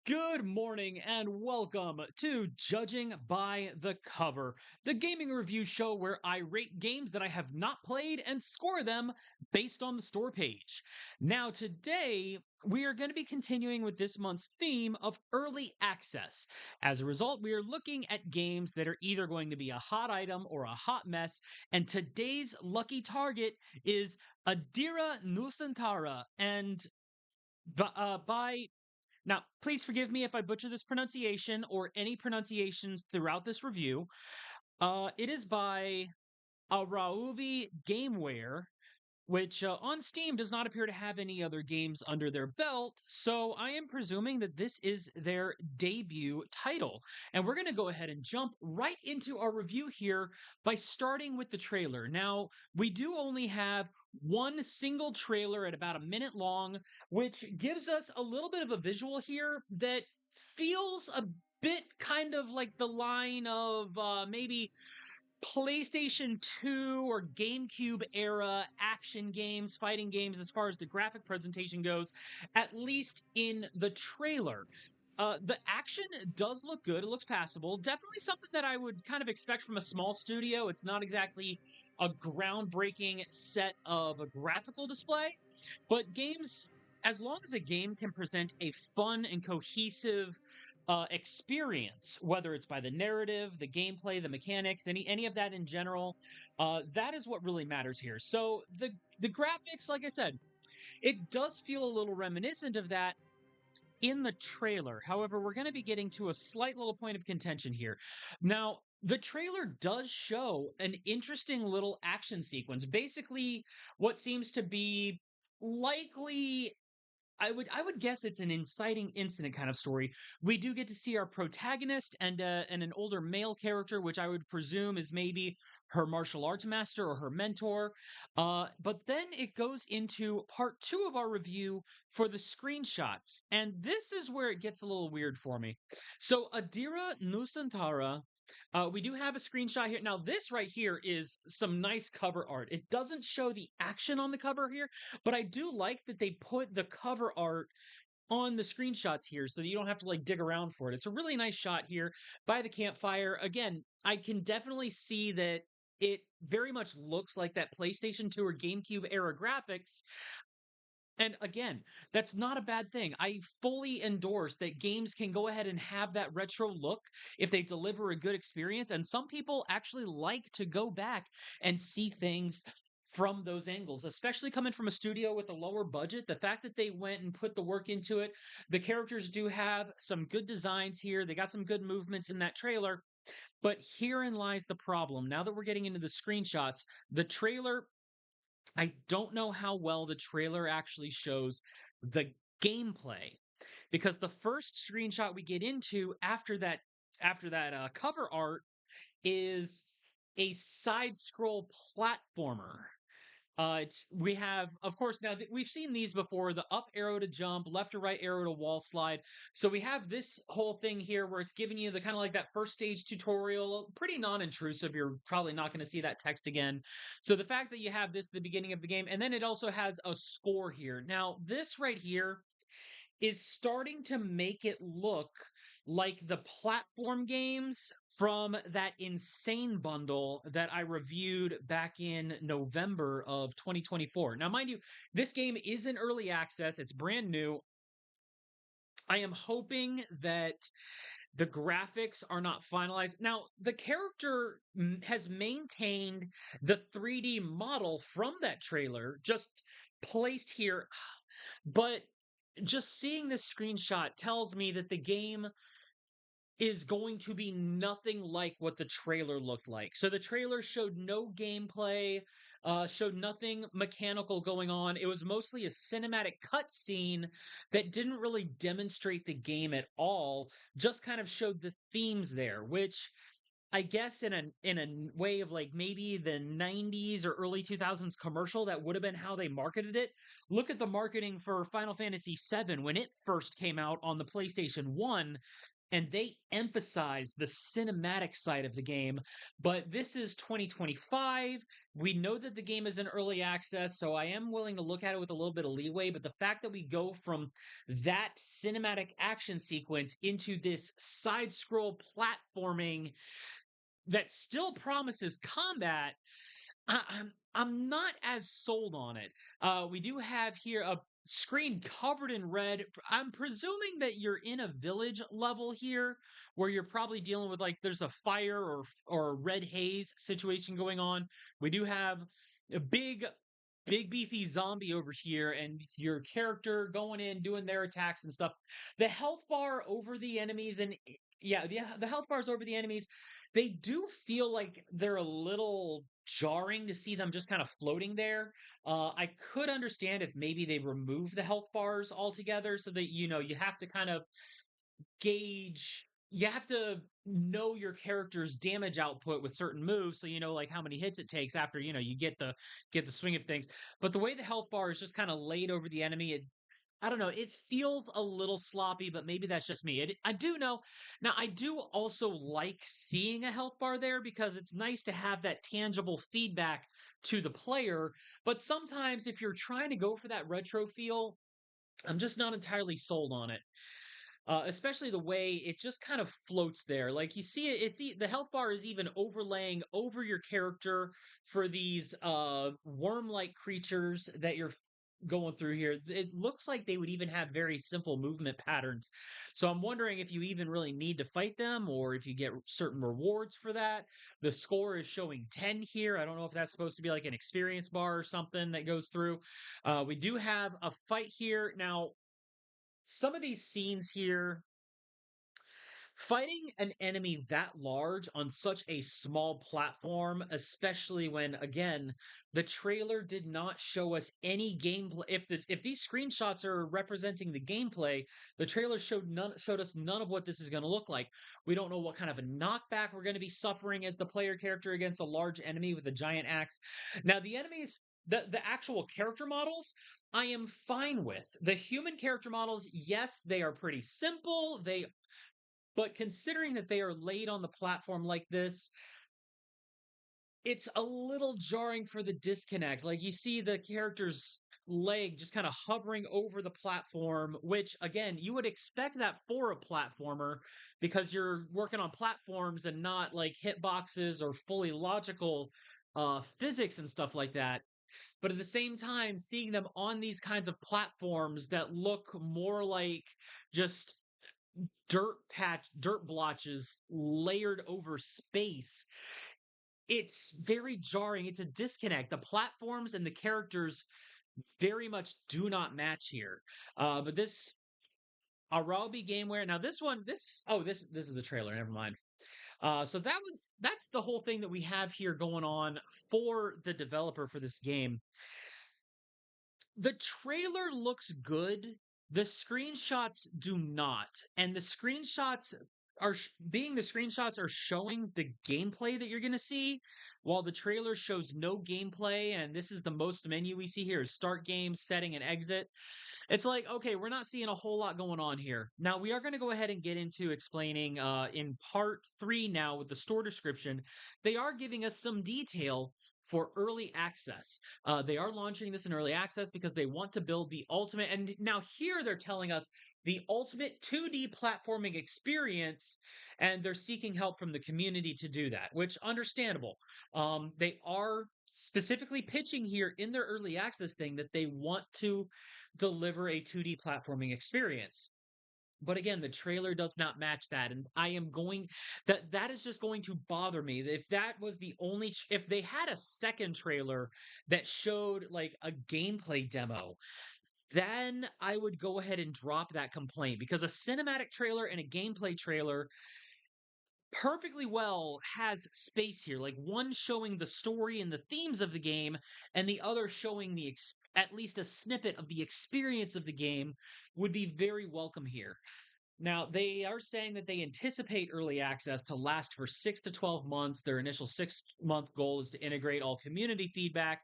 Good morning and welcome to Judging by the Cover, the gaming review show where I rate games that I have not played and score them based on the store page. Now, today we are going to be continuing with this month's theme of early access. As a result, we are looking at games that are either going to be a hot item or a hot mess, and today's lucky target is Adira Nusantara. And by now, please forgive me if I butcher this pronunciation or any pronunciations throughout this review. It is by Araubi Gameware, which on Steam does not appear to have any other games under their belt, so I am presuming that this is their debut title. And we're going to go ahead and jump right into our review here by starting with the trailer. Now, we do only have one single trailer at about a minute long, which gives us a little bit of a visual here that feels a bit kind of like the line of maybe PlayStation 2 or GameCube era action games, fighting games, as far as the graphic presentation goes, at least in the trailer. The action does look good. It looks passable. Definitely something that I would kind of expect from a small studio. It's not exactly a groundbreaking set of a graphical display, but games, as long as a game can present a fun and cohesive experience, whether it's by the narrative, the gameplay, the mechanics, any of that in general, that is what really matters here. So the graphics, like I said, it does feel a little reminiscent of that in the trailer. However, we're going to be getting to a slight little point of contention here. Now, the trailer does show an interesting little action sequence. Basically, what seems to be likely, I would guess it's an inciting incident kind of story. We do get to see our protagonist and an older male character, which I would presume is maybe her martial arts master or her mentor. But then it goes into part two of our review for the screenshots, and this is where it gets a little weird for me. So Adira Nusantara, we do have a screenshot here. Now, this right here is some nice cover art. It doesn't show the action on the cover here, but I do like that they put the cover art on the screenshots here so that you don't have to like dig around for it. It's a really nice shot here by the campfire. Again, I can definitely see that it very much looks like that PlayStation 2 or GameCube era graphics, and again, that's not a bad thing. I fully endorse that games can go ahead and have that retro look if they deliver a good experience. And some people actually like to go back and see things from those angles, especially coming from a studio with a lower budget. The fact that they went and put the work into it, the characters do have some good designs here. They got some good movements in that trailer. But herein lies the problem. Now that we're getting into the screenshots, the trailer, I don't know how well the trailer actually shows the gameplay, because the first screenshot we get into after that cover art is a side scroll platformer. We have, of course, now we've seen these before: the up arrow to jump, left or right arrow to wall slide. So we have this whole thing here where it's giving you the kind of like that first stage tutorial, pretty non-intrusive. You're probably not going to see that text again. So the fact that you have this at the beginning of the game, and then it also has a score here. Now, this right here is starting to make it look like the platform games from that insane bundle that I reviewed back in November of 2024. Now, mind you, this game is in early access, it's brand new. I am hoping that the graphics are not finalized. Now, the character has maintained the 3D model from that trailer, just placed here, but just seeing this screenshot tells me that the game is going to be nothing like what the trailer looked like. So the trailer showed no gameplay, showed nothing mechanical going on. It was mostly a cinematic cutscene that didn't really demonstrate the game at all, just kind of showed the themes there, which I guess in a way of like maybe the 90s or early 2000s commercial, that would have been how they marketed it. Look at the marketing for Final Fantasy VII when it first came out on the PlayStation 1. and they emphasize the cinematic side of the game. But this is 2025. We know that the game is in early access, so I am willing to look at it with a little bit of leeway. But the fact that we go from that cinematic action sequence into this side scroll platforming that still promises combat, I'm not as sold on it. We do have here a screen covered in red. I'm presuming that you're in a village level here, where you're probably dealing with like there's a fire or a red haze situation going on. We do have a big beefy zombie over here, and your character going in doing their attacks and stuff. The health bar over the enemies and yeah, the health bars over the enemies, they do feel like they're a little jarring to see them just kind of floating there. I could understand if maybe they remove the health bars altogether so that you have to kind of gauge you have to know your character's damage output with certain moves so you know like how many hits it takes after you get the swing of things. But the way the health bar is just kind of laid over the enemy, I don't know. It feels a little sloppy, but maybe that's just me. I do know. Now, I do also like seeing a health bar there because it's nice to have that tangible feedback to the player. But sometimes, if you're trying to go for that retro feel, I'm just not entirely sold on it. Especially the way it just kind of floats there. Like you see it, the health bar is even overlaying over your character for these worm-like creatures that you're going through here. It looks like they would even have very simple movement patterns. So I'm wondering if you even really need to fight them or if you get certain rewards for that. The score is showing 10 here. I don't know if that's supposed to be like an experience bar or something that goes through. We do have a fight here. Now, some of these scenes here, fighting an enemy that large on such a small platform, especially when again the trailer did not show us any gameplay. If these screenshots are representing the gameplay, the trailer showed us none of what this is going to look like. We don't know what kind of a knockback we're going to be suffering as the player character against a large enemy with a giant axe. Now the enemies, the actual character models, I am fine with. The human character models, yes, they are pretty simple. But considering that they are laid on the platform like this, it's a little jarring for the disconnect. Like you see the character's leg just kind of hovering over the platform, which again, you would expect that for a platformer because you're working on platforms and not like hitboxes or fully logical physics and stuff like that. But at the same time, seeing them on these kinds of platforms that look more like just dirt blotches layered over space, it's very jarring. It's a disconnect. The platforms and the characters very much do not match here. But this Arabi Gameware. Now this one, this is the trailer. Never mind. So that's the whole thing that we have here going on for the developer for this game. The trailer looks good. The screenshots do not. And the screenshots the screenshots are showing the gameplay that you're going to see, while the trailer shows no gameplay. And this is the most menu we see here is start game, setting, and exit. It's like, okay, we're not seeing a whole lot going on here. Now, we are going to go ahead and get into explaining in part 3 now with the store description. They are giving us some detail for early access. They are launching this in early access because they want to build the ultimate. And now here they're telling us the ultimate 2D platforming experience, and they're seeking help from the community to do that, which understandable. They are specifically pitching here in their early access thing that they want to deliver a 2D platforming experience. But again, the trailer does not match that, and I am going that is just going to bother me. If that was the only, if they had a second trailer that showed like a gameplay demo, then I would go ahead and drop that complaint because a cinematic trailer and a gameplay trailer perfectly well has space here, like one showing the story and the themes of the game and the other showing at least a snippet of the experience of the game would be very welcome here. Now, they are saying that they anticipate early access to last for 6 to 12 months. Their initial 6-month goal is to integrate all community feedback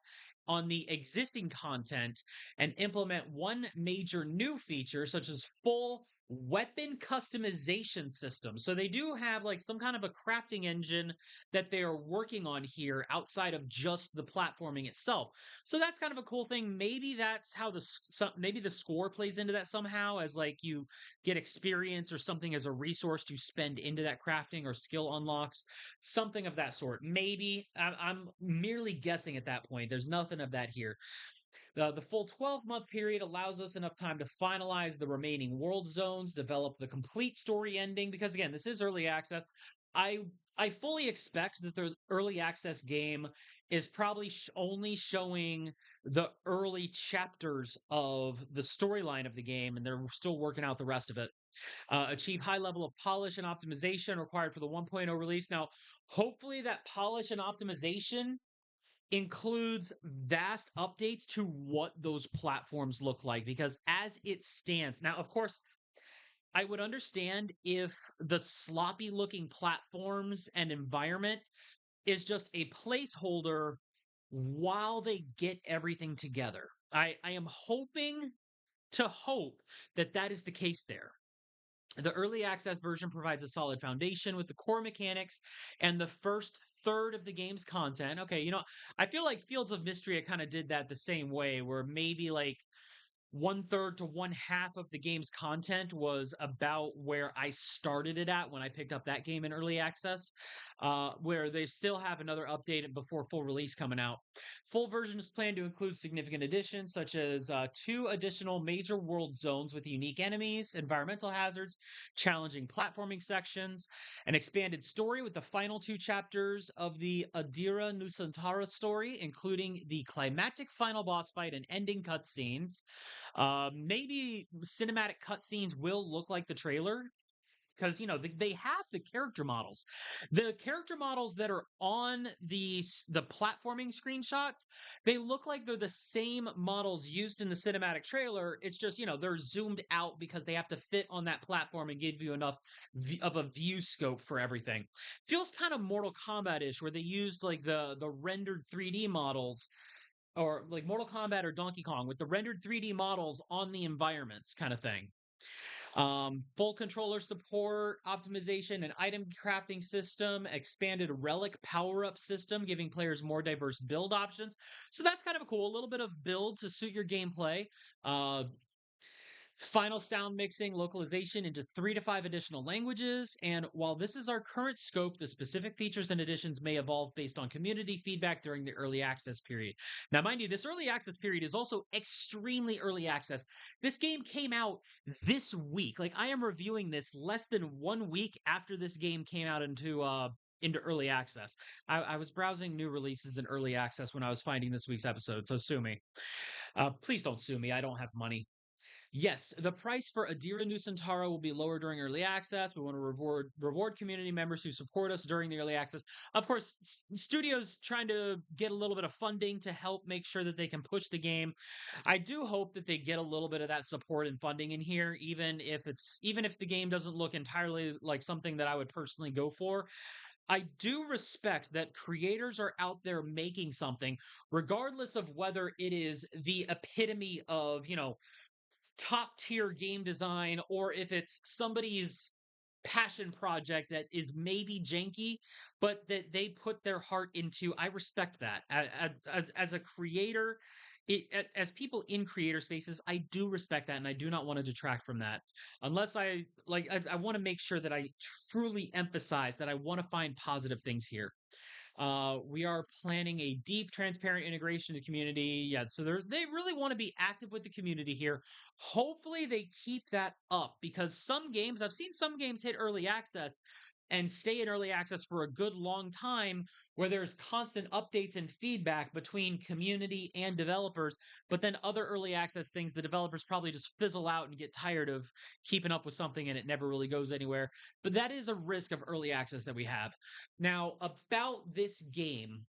on the existing content and implement one major new feature, such as full weapon customization system. So they do have like some kind of a crafting engine that they are working on here outside of just the platforming itself. So that's kind of a cool thing. Maybe that's how maybe the score plays into that somehow, as like you get experience or something as a resource to spend into that crafting or skill unlocks, something of that sort. Maybe I'm merely guessing at that point. There's nothing of that here. The full 12-month period allows us enough time to finalize the remaining world zones, develop the complete story ending, because again, this is early access. I I fully expect that the early access game is probably only showing the early chapters of the storyline of the game, and they're still working out the rest of it. Achieve high level of polish and optimization required for the 1.0 release. Now, hopefully, that polish and optimization includes vast updates to what those platforms look like, because as it stands now, of course, I would understand if the sloppy looking platforms and environment is just a placeholder while they get everything together. I am hoping to hope that that is the case there. The early access version provides a solid foundation with the core mechanics and the first third of the game's content. Okay, I feel like Fields of Mystery, I kind of did that the same way, where maybe like one third to one half of the game's content was about where I started it at when I picked up that game in early access, where they still have another update before full release coming out. Full version is planned to include significant additions such as two additional major world zones with unique enemies, environmental hazards, challenging platforming sections, an expanded story with the final two chapters of the Adira Nusantara story, including the climactic final boss fight and ending cutscenes. Maybe cinematic cutscenes will look like the trailer, because they have the character models. The character models that are on the platforming screenshots, they look like they're the same models used in the cinematic trailer. It's just they're zoomed out because they have to fit on that platform and give you enough of a view scope for everything. Feels kind of Mortal Kombat-ish, where they used like the rendered 3D models, or like Mortal Kombat or Donkey Kong with the rendered 3D models on the environments kind of thing. Full controller support, optimization, and item crafting system, expanded relic power up system, giving players more diverse build options. So that's kind of cool. A little bit of build to suit your gameplay. Uh, Final sound mixing, localization into 3 to 5 additional languages. And while this is our current scope, the specific features and additions may evolve based on community feedback during the early access period. Now, mind you, this early access period is also extremely early access. This game came out this week. Like, I am reviewing this less than 1 week after this game came out into early access. I was browsing new releases in early access when I was finding this week's episode, so sue me. Please don't sue me. I don't have money. Yes, the price for Adira Nusantara will be lower during early access. We want to reward community members who support us during the early access. Of course, studios trying to get a little bit of funding to help make sure that they can push the game. I do hope that they get a little bit of that support and funding in here, even if the game doesn't look entirely like something that I would personally go for. I do respect that creators are out there making something, regardless of whether it is the epitome of, top tier game design, or if it's somebody's passion project that is maybe janky, but that they put their heart into. I respect that. As a creator, as people in creator spaces, I do respect that, and I do not want to detract from that. Unless I want to make sure that I truly emphasize that I want to find positive things here. We are planning a deep, transparent integration to the community. Yeah, so they really want to be active with the community here. Hopefully, they keep that up, because I've seen some games hit early access and stay in early access for a good long time, where there's constant updates and feedback between community and developers. But then other early access things, the developers probably just fizzle out and get tired of keeping up with something, and it never really goes anywhere. But that is a risk of early access that we have. Now, about this game,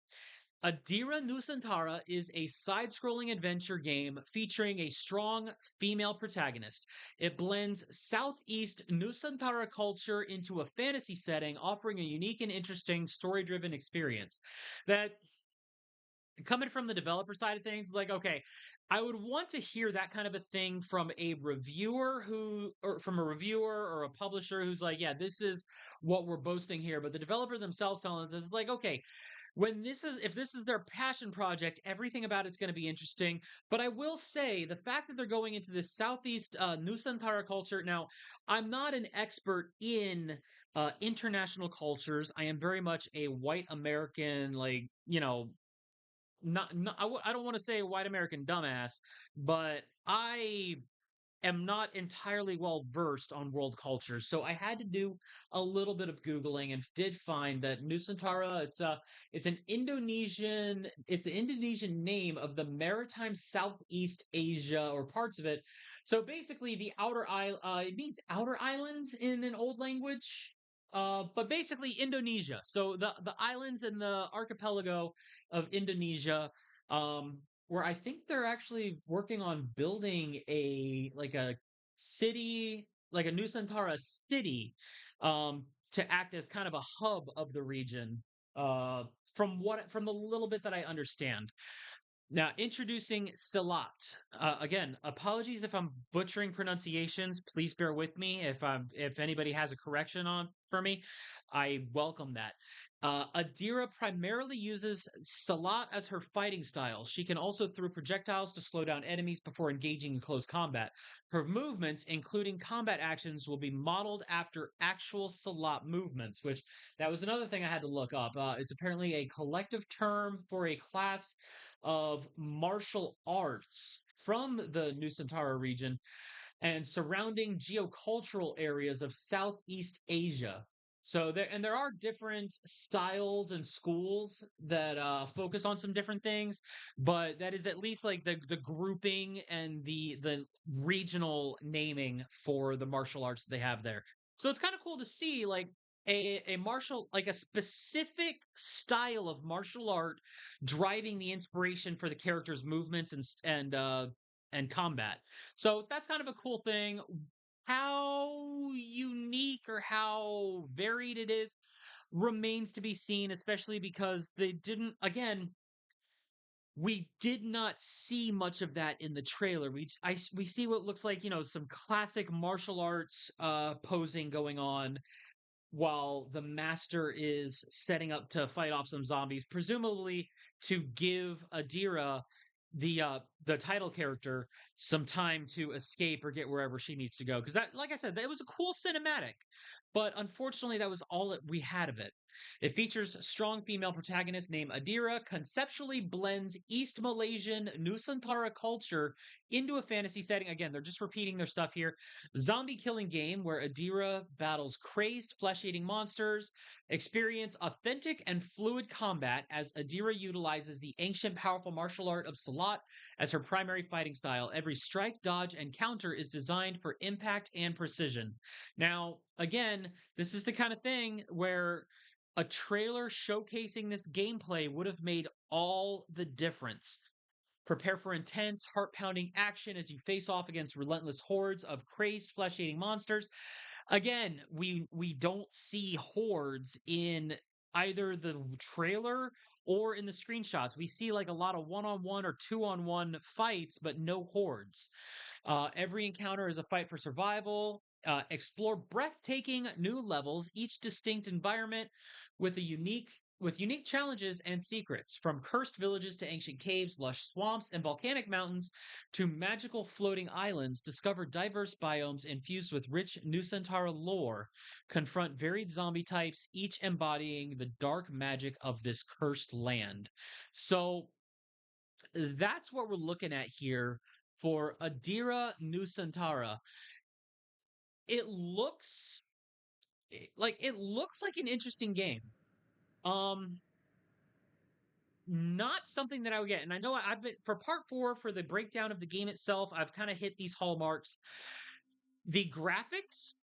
Adira Nusantara is a side scrolling adventure game featuring a strong female protagonist. It blends Southeast Nusantara culture into a fantasy setting, offering a unique and interesting story driven experience. That, coming from the developer side of things, like, okay, I would want to hear that kind of a thing from a reviewer or from a reviewer or a publisher who's like, yeah, this is what we're boasting here. But the developer themselves telling us is like, okay, if this is their passion project, everything about it's going to be interesting. But I will say the fact that they're going into this Southeast Nusantara culture. Now, I'm not an expert in international cultures. I am very much a white American, like, I don't want to say white American dumbass, but I am not entirely well versed on world culture, so I had to do a little bit of googling and did find that Nusantara it's the Indonesian name of the maritime Southeast Asia or parts of it. So basically, the outer isle it means outer islands in an old language. But basically Indonesia. So the islands in the archipelago of Indonesia, where I think they're actually working on building a city, like a Nusantara city, to act as kind of a hub of the region. Uh, from the little bit that I understand. Now, introducing Silat. Again, apologies if I'm butchering pronunciations. Please bear with me if anybody has a correction on for me. I welcome that. Adira primarily uses Salat as her fighting style. She can also throw projectiles to slow down enemies before engaging in close combat. Her movements, including combat actions, will be modeled after actual Salat movements, which that was another thing I had to look up. It's apparently a collective term for a class of martial arts from the Nusantara region and surrounding geocultural areas of Southeast Asia. So there are different styles and schools that focus on some different things, but that is at least like the grouping and the regional naming for the martial arts that they have there. So it's kind of cool to see like a martial like a specific style of martial art driving the inspiration for the character's movements and combat. So that's kind of a cool thing. How unique or how varied it is remains to be seen, especially because we did not see much of that in the trailer. We see what looks like, some classic martial arts posing going on while the master is setting up to fight off some zombies, presumably to give Adira, the title character, some time to escape or get wherever she needs to go. Because that, like I said, that was a cool cinematic, but unfortunately, that was all that we had of it. It features a strong female protagonist named Adira, conceptually blends East Malaysian Nusantara culture into a fantasy setting. Again, they're just repeating their stuff here. Zombie killing game where Adira battles crazed flesh eating monsters. Experience authentic and fluid combat as Adira utilizes the ancient powerful martial art of Salat as her primary fighting style. Every strike, dodge, and counter is designed for impact and precision. Now, again, this is the kind of thing where a trailer showcasing this gameplay would have made all the difference. Prepare for intense, heart pounding action as you face off against relentless hordes of crazed, flesh eating monsters. Again, we don't see hordes in either the trailer or in the screenshots. We see like a lot of one on one or two on one fights, but no hordes. Every encounter is a fight for survival. Explore breathtaking new levels, each distinct environment with a unique challenges and secrets, from cursed villages to ancient caves, lush swamps, and volcanic mountains to magical floating islands. Discover diverse biomes infused with rich Nusantara lore. Confront varied zombie types, each embodying the dark magic of this cursed land. So that's what we're looking at here for Adira Nusantara. It looks it looks like an interesting game. Um, Not something that I would get, and I know I've been for part four for the breakdown of the game itself. I've kind of hit these hallmarks. The graphics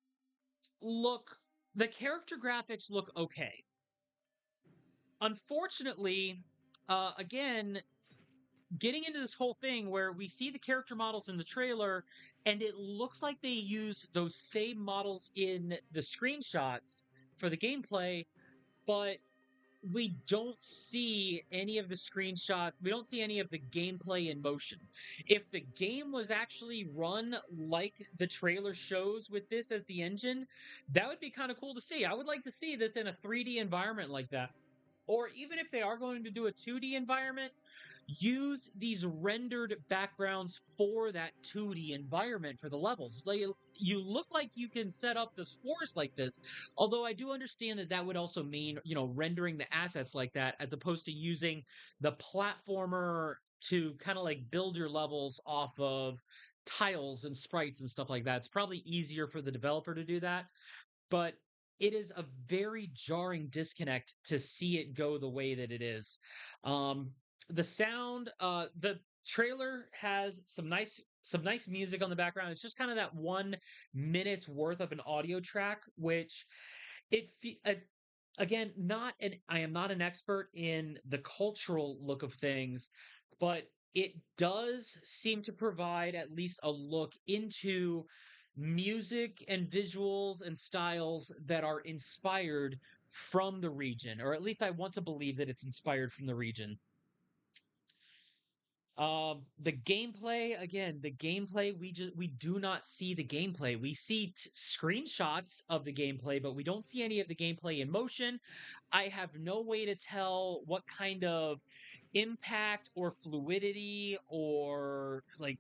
look, the character graphics look okay. Unfortunately, again, getting into this whole thing where we see the character models in the trailer and it looks like they use those same models in the screenshots for the gameplay, but we don't see any of the screenshots. We don't see any of the gameplay in motion. If the game was actually run like the trailer shows with this as the engine, that would be kind of cool to see. I would like to see this in a 3D environment like that. Or even if they are going to do a 2D environment, use these rendered backgrounds for that 2D environment for the levels. Like, you look like you can set up this forest like this, although I do understand that that would also mean, rendering the assets like that as opposed to using the platformer to kind of like build your levels off of tiles and sprites and stuff like that. It's probably easier for the developer to do that, but it is a very jarring disconnect to see it go the way that it is. Um, the sound, the trailer has some nice music on the background. It's just kind of that 1 minute's worth of an audio track, which again, not an I am not an expert in the cultural look of things, but it does seem to provide at least a look into music and visuals and styles that are inspired from the region, or at least I want to believe that it's inspired from the region. The gameplay, again, the gameplay, we do not see the gameplay. We see screenshots of the gameplay, but we don't see any of the gameplay in motion. I have no way to tell what kind of impact or fluidity or like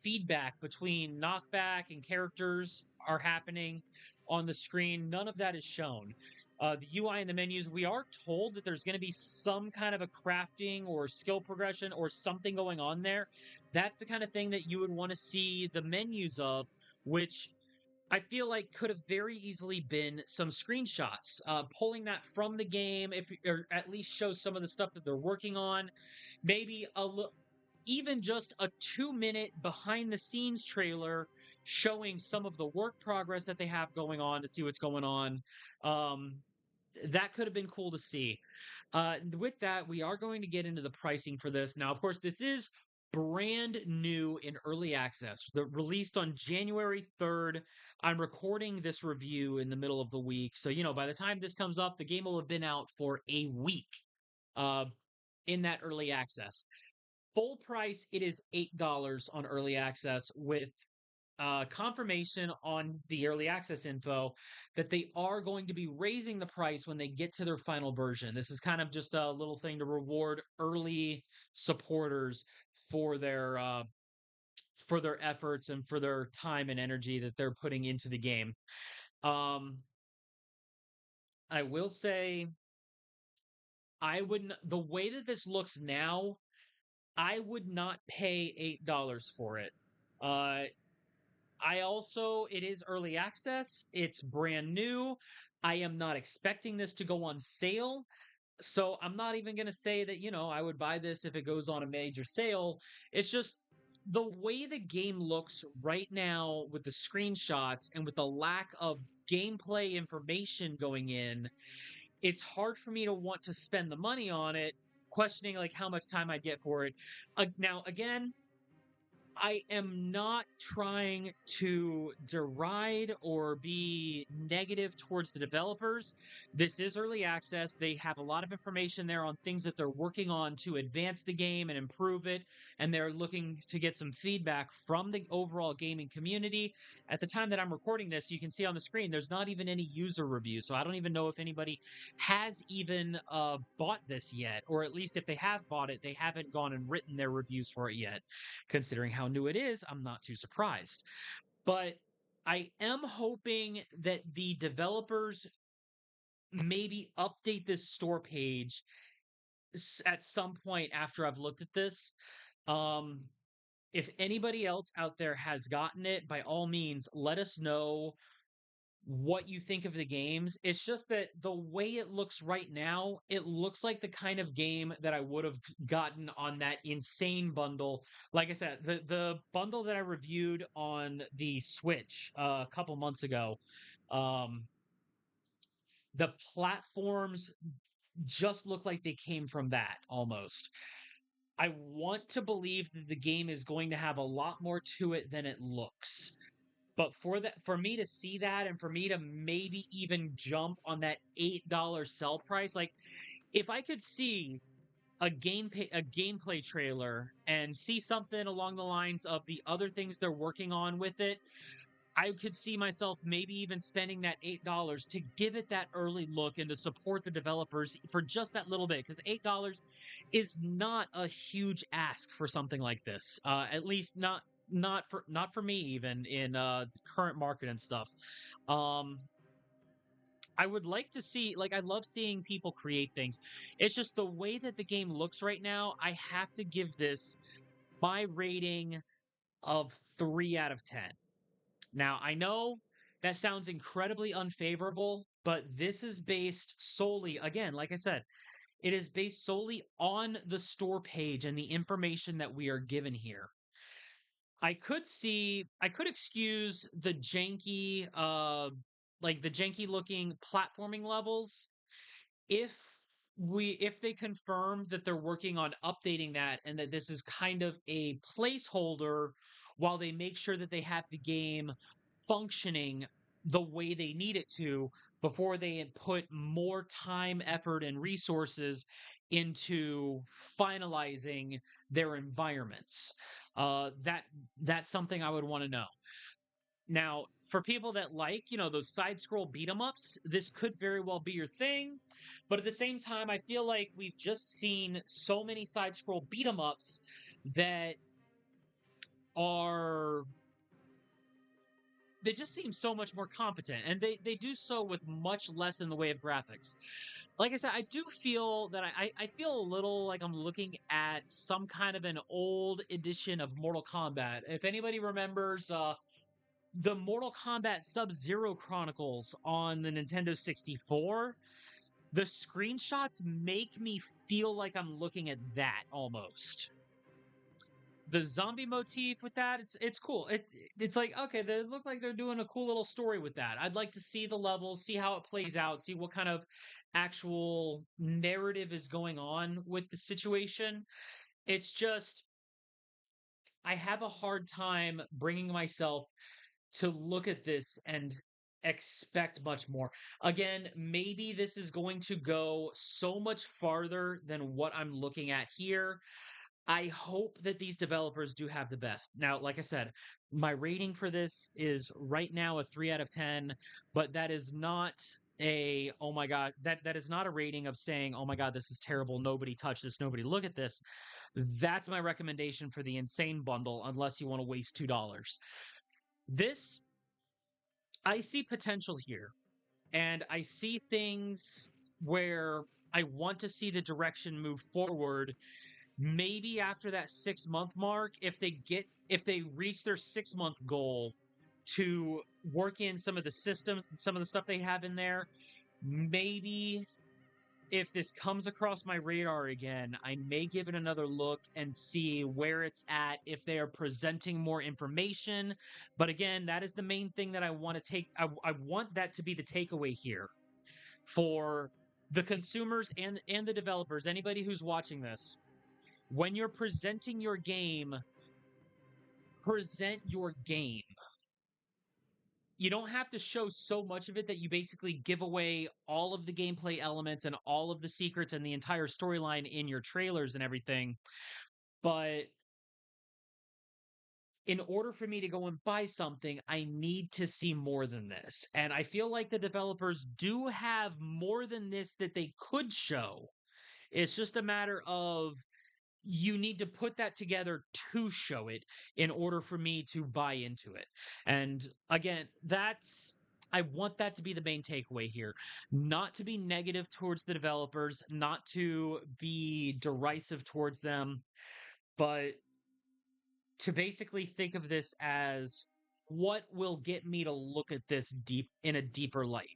feedback between knockback and characters are happening on the screen. None of that is shown. The UI and the menus, we are told that there's going to be some kind of a crafting or skill progression or something going on there. That's the kind of thing that you would want to see the menus of, which I feel like could have very easily been some screenshots, pulling that from the game, if or at least show some of the stuff that they're working on. Maybe even just a 2 minute behind the scenes trailer showing some of the work progress that they have going on to see what's going on. Um, that could have been cool to see. With that, we are going to get into the pricing for this. Now, of course, this is brand new in early access. Released on January 3rd. I'm recording this review in the middle of the week. So, by the time this comes up, the game will have been out for a week uh, in that early access. Full price, it is $8 on early access with confirmation on the early access info that they are going to be raising the price when they get to their final version. This is kind of just a little thing to reward early supporters for their uh, for their efforts and for their time and energy that they're putting into the game. Um, I will say, the way that this looks now, I would not pay $8 for it. Uh, it is early access. It's brand new. I am not expecting this to go on sale. So I'm not even going to say that, I would buy this if it goes on a major sale. It's just the way the game looks right now with the screenshots and with the lack of gameplay information going in, it's hard for me to want to spend the money on it, questioning like how much time I'd get for it. Now, again, I am not trying to deride or be negative towards the developers. This is early access. They have a lot of information there on things that they're working on to advance the game and improve it. And they're looking to get some feedback from the overall gaming community. At the time that I'm recording this, you can see on the screen, there's not even any user reviews. So I don't even know if anybody has even bought this yet. Or at least if they have bought it, they haven't gone and written their reviews for it yet. Considering how new it is, I'm not too surprised. But I am hoping that the developers maybe update this store page at some point after I've looked at this. Um, if anybody else out there has gotten it, by all means, let us know what you think of the games. It's just that the way it looks right now, it looks like the kind of game that I would have gotten on that insane bundle. Like I said, the bundle that I reviewed on the Switch a couple months ago, um, the platforms just look like they came from that almost. I want to believe that the game is going to have a lot more to it than it looks. But for me to see that and for me to maybe even jump on that $8 sell price, like If I could see a gameplay trailer and see something along the lines of the other things they're working on with it, I could see myself maybe even spending that $8 to give it that early look and to support the developers for just that little bit, because $8 is not a huge ask for something like this. At least not for me, even in the current market and stuff. Um I would like to see, like, I love seeing people create things. It's just the way that the game looks right now, I have to give this my rating of 3 out of 10. Now, I know that sounds incredibly unfavorable, but this is based solely, again, like I said, it is based solely on the store page and the information that we are given here. I could excuse the janky looking platforming levels if if they confirm that they're working on updating that and that this is kind of a placeholder while they make sure that they have the game functioning the way they need it to before they put more time, effort, and resources into finalizing their environments. That's something I would want to know. Now, for people that like, those side scroll beat 'em ups, this could very well be your thing. But at the same time, I feel like we've just seen so many side scroll beat 'em ups that are they just seem so much more competent, and they do so with much less in the way of graphics. Like I said, I do feel that I feel a little like I'm looking at some kind of an old edition of Mortal Kombat. If anybody remembers the Mortal Kombat Sub-Zero Chronicles on the Nintendo 64, the screenshots make me feel like I'm looking at that almost. The zombie motif with that, it's cool. It's like, okay, they look like they're doing a cool little story with that. I'd like to see the levels, see how it plays out, see what kind of actual narrative is going on with the situation. It's just I have a hard time bringing myself to look at this and expect much more. Again, maybe this is going to go so much farther than what I'm looking at here. I hope that these developers do have the best. Now, like I said, my rating for this is right now a 3 out of 10, but that is not a oh my god, that is not a rating of saying, "Oh my god, this is terrible. Nobody touch this. Nobody look at this." That's my recommendation for the insane bundle unless you want to waste $2. This I see potential here, and I see things where I want to see the direction move forward. Maybe after that 6 month mark, if they reach their 6 month goal to work in some of the systems and some of the stuff they have in there, maybe if this comes across my radar again, I may give it another look and see where it's at, if they are presenting more information. But again, that is the main thing that I want to take. I want that to be the takeaway here for the consumers and the developers, anybody who's watching this. When you're presenting your game, present your game. You don't have to show so much of it that you basically give away all of the gameplay elements and all of the secrets and the entire storyline in your trailers and everything. But in order for me to go and buy something, I need to see more than this. And I feel like the developers do have more than this that they could show. It's just a matter of you need to put that together to show it in order for me to buy into it. And again, I want that to be the main takeaway here. Not to be negative towards the developers, not to be derisive towards them, but to basically think of this as what will get me to look at this deep in a deeper light.